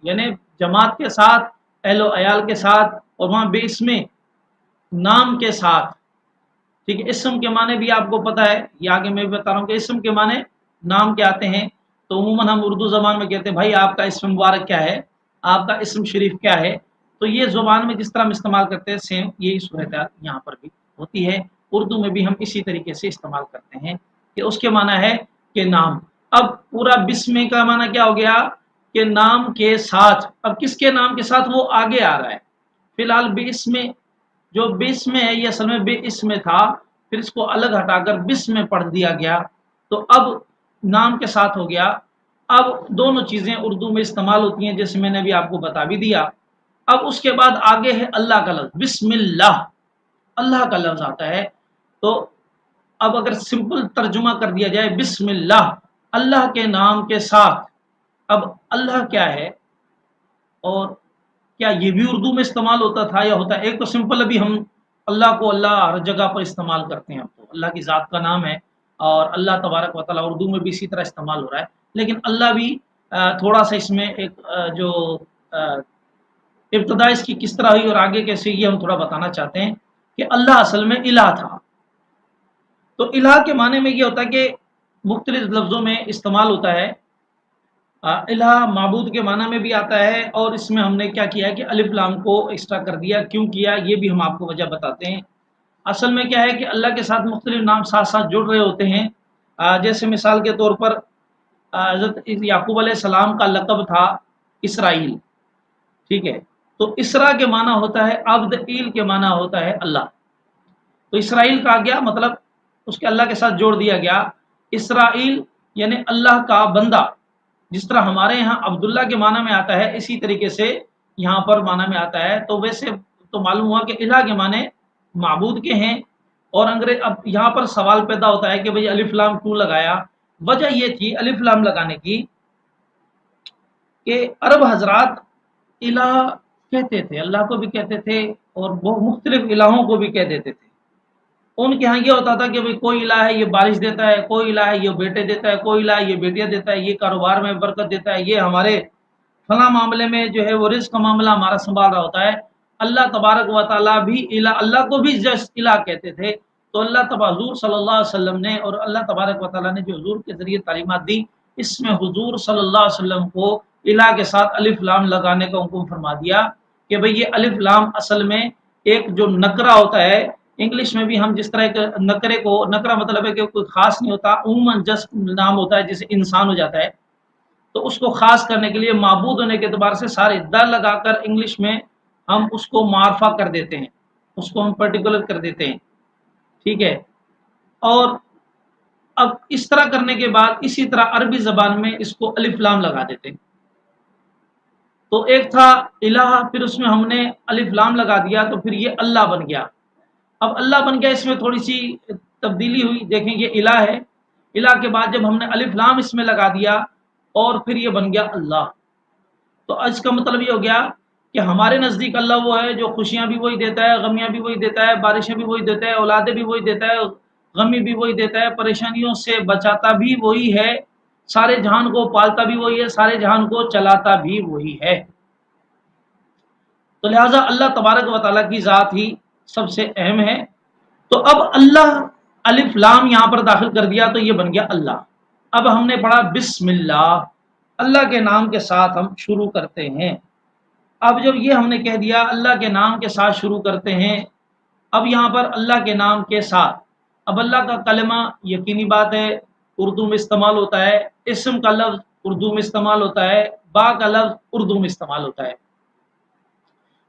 یعنی جماعت کے ساتھ، اہل و عیال کے ساتھ، اور وہاں بے اسم نام کے ساتھ، ٹھیک ہے۔ اسم کے معنی بھی آپ کو پتہ ہے، یہ آگے میں بھی بتا رہا ہوں کہ اسم کے معنی نام کے آتے ہیں، تو عموماً ہم اردو زبان میں کہتے ہیں بھائی آپ کا اسم مبارک کیا ہے، آپ کا اسم شریف کیا ہے، تو یہ زبان میں جس طرح ہم استعمال کرتے ہیں سیم یہی صورت یہاں پر بھی ہوتی ہے، اردو میں بھی ہم اسی طریقے سے استعمال کرتے ہیں کہ اس کے معنی ہے کہ نام۔ اب پورا بسم کا معنی کیا ہو گیا کہ نام کے ساتھ، اب کس کے نام کے ساتھ وہ آگے آ رہا ہے، فی الحال بسم جو بسم ہے یہ اصل میں بے اسم تھا، پھر اس کو الگ ہٹا کر بسم پڑھ دیا گیا، تو اب نام کے ساتھ ہو گیا۔ اب دونوں چیزیں اردو میں استعمال ہوتی ہیں جیسے میں نے ابھی آپ کو بتا بھی دیا۔ اب اس کے بعد آگے ہے اللہ کا لفظ، بسم اللہ، اللہ کا لفظ آتا ہے، تو اب اگر سمپل ترجمہ کر دیا جائے بسم اللہ، اللہ کے نام کے ساتھ، اب اللہ کیا ہے اور کیا یہ بھی اردو میں استعمال ہوتا تھا یا ہوتا ہے؟ ایک تو سمپل ابھی ہم اللہ کو اللہ ہر جگہ پر استعمال کرتے ہیں، اب تو اللہ کی ذات کا نام ہے اور اللہ تبارک و تعالیٰ اردو میں بھی اسی طرح استعمال ہو رہا ہے، لیکن اللہ بھی تھوڑا سا اس میں ایک جو ابتدا اس کی کس طرح ہوئی اور آگے کیسے، یہ ہم تھوڑا بتانا چاہتے ہیں کہ اللہ اصل میں الہ تھا، تو الہ کے معنی میں یہ ہوتا ہے کہ مختلف لفظوں میں استعمال ہوتا ہے، الہ معبود کے معنی میں بھی آتا ہے، اور اس میں ہم نے کیا کیا ہے کہ الف لام کو ایکسٹرا کر دیا، کیوں کیا یہ بھی ہم آپ کو وجہ بتاتے ہیں۔ اصل میں کیا ہے کہ اللہ کے ساتھ مختلف نام ساتھ ساتھ جڑ رہے ہوتے ہیں، جیسے مثال کے طور پر حضرت یعقوب علیہ السلام کا لقب تھا اسرائیل، ٹھیک ہے، تو اسرا کے معنی ہوتا ہے عبد، ایل کے معنی ہوتا ہے اللہ، تو اسرائیل کہا گیا مطلب اس کے اللہ کے ساتھ جوڑ دیا گیا، اسرائیل یعنی اللہ کا بندہ، جس طرح ہمارے یہاں عبداللہ کے معنی میں آتا ہے اسی طریقے سے یہاں پر معنی میں آتا ہے، تو ویسے تو معلوم ہوا کہ الہ کے معنی معبود کے ہیں، اور انگریز اب یہاں پر سوال پیدا ہوتا ہے کہ بھئی الف لام کیوں لگایا؟ وجہ یہ تھی الف لام لگانے کی کہ عرب حضرات الہ کہتے تھے، اللہ کو بھی کہتے تھے اور وہ مختلف الہوں کو بھی کہہ دیتے تھے، ان کے ہاں یہ ہوتا تھا کہ بھئی کوئی الہ ہے یہ بارش دیتا ہے، کوئی الہ ہے یہ بیٹے دیتا ہے، کوئی الہ ہے یہ بیٹیاں دیتا ہے، یہ کاروبار میں برکت دیتا ہے، یہ ہمارے فلاں معاملے میں جو ہے وہ رزق کا معاملہ ہمارا سنبھال رہا ہوتا ہے۔ اللہ تبارک و تعالیٰ بھی الہ، اللہ کو بھی جس الہ کہتے تھے، تو اللہ حضور صلی اللہ علیہ وسلم نے اور اللہ تبارک و تعالیٰ نے جو حضور کے ذریعے تعلیمات دی، اس میں حضور صلی اللہ علیہ وسلم کو الہ کے ساتھ الف لام لگانے کا حکم فرما دیا کہ بھئی یہ الف لام اصل میں ایک جو نکرہ ہوتا ہے، انگلش میں بھی ہم جس طرح ایک نکرے کو، نکرہ مطلب ہے کہ کوئی خاص نہیں ہوتا، عموماً جس نام ہوتا ہے جیسے انسان ہو جاتا ہے، تو اس کو خاص کرنے کے لیے معبود ہونے کے اعتبار سے سارے د لگا کر انگلش میں ہم اس کو معرفہ کر دیتے ہیں، اس کو ہم پرٹیکولر کر دیتے ہیں، ٹھیک ہے، اور اب اس طرح کرنے کے بعد اسی طرح عربی زبان میں اس کو الف لام لگا دیتے ہیں، تو ایک تھا الہ، پھر اس میں ہم نے الف لام لگا دیا تو پھر یہ اللہ بن گیا۔ اب اللہ بن گیا، اس میں تھوڑی سی تبدیلی ہوئی، دیکھیں یہ الہ ہے، الہ کے بعد جب ہم نے الف لام اس میں لگا دیا اور پھر یہ بن گیا اللہ، تو اس کا مطلب یہ ہو گیا کہ ہمارے نزدیک اللہ وہ ہے جو خوشیاں بھی وہی دیتا ہے، غمیاں بھی وہی دیتا ہے، بارشیں بھی وہی دیتا ہے، اولادیں بھی وہی دیتا ہے، غمی بھی وہی دیتا ہے، پریشانیوں سے بچاتا بھی وہی ہے، سارے جہان کو پالتا بھی وہی ہے، سارے جہان کو چلاتا بھی وہی ہے، تو لہٰذا اللہ تبارک و تعالیٰ کی ذات ہی سب سے اہم ہے۔ تو اب اللہ الف لام یہاں پر داخل کر دیا تو یہ بن گیا اللہ۔ اب ہم نے پڑھا بسم اللہ، اللہ کے نام کے ساتھ ہم شروع کرتے ہیں۔ اب جب یہ ہم نے کہہ دیا اللہ کے نام کے ساتھ شروع کرتے ہیں، اب یہاں پر اللہ کے نام کے ساتھ، اب اللہ کا کلمہ یقینی بات ہے اردو میں استعمال ہوتا ہے، اسم کا لفظ اردو میں استعمال ہوتا ہے، با کا لفظ اردو میں استعمال ہوتا ہے،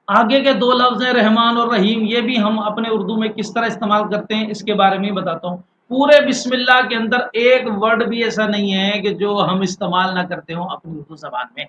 آگے کے دو لفظ ہیں رحمان اور رحیم، یہ بھی ہم اپنے اردو میں کس طرح استعمال کرتے ہیں اس کے بارے میں بتاتا ہوں۔ پورے بسم اللہ کے اندر ایک ورڈ بھی ایسا نہیں ہے کہ جو ہم استعمال نہ کرتے ہوں اپنی اردو زبان میں،